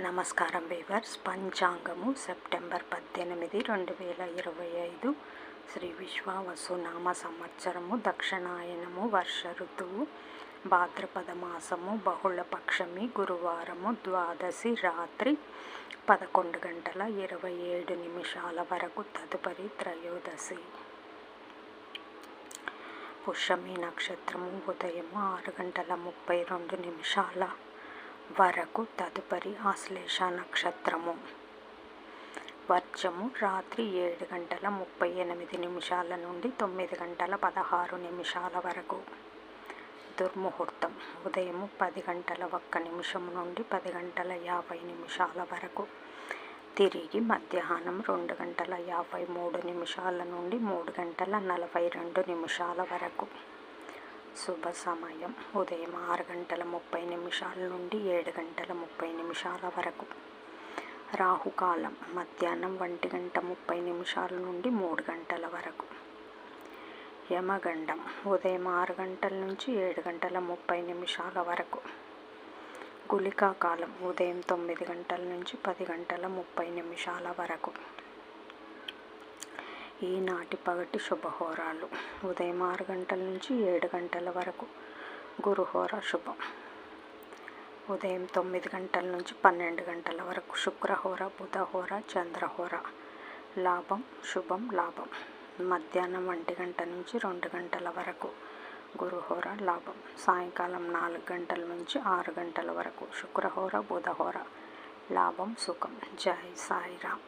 నమస్కారం weavers. పంచాంగము September 18, 2025 Shri విశ్వావసునామ సంవత్సరము, దక్షిణాయనము, వర్ష ఋతువు, భాద్రపద మాసము, బహుళపక్షమి, గురువారము, ద్వాదశి రాత్రి 11:27 వరకు, తదుపరి త్రయోదశి. పుష్యమి నక్షత్రము ఉదయం 6:32 వరకు, తదుపరి ఆశ్లేష నక్షత్రము. వర్జము రాత్రి 7:38 నుండి 9:16 వరకు. దుర్ముహూర్తం ఉదయం 10:01 నుండి 10:50 వరకు. తిరిగి మధ్యాహ్నం 2:53 నుండి 3:42 వరకు. శుభ సమయం ఉదయం 6:30 నుండి 7:30 వరకు. రాహుకాలం మధ్యాహ్నం 1:30 నుండి 3 వరకు. యమగండం ఉదయం 6 నుంచి 7:30 వరకు. గుళికా కాలం ఉదయం 9 నుంచి 10:30 వరకు. ఈనాటి పగటి శుభహోరాలు ఉదయం 6 నుంచి 7 వరకు. గురుహోర శుభం ఉదయం 9 నుంచి 12 వరకు. శుక్రహోర, బుధహోర, చంద్రహోర. లాభం శుభం లాభం మధ్యాహ్నం 1 నుంచి 2 వరకు. గురుహోర లాభం సాయంకాలం 4 నుంచి 6 వరకు. శుక్రహోర, బుధహోర. లాభం సుఖం. జై సాయిరామ్.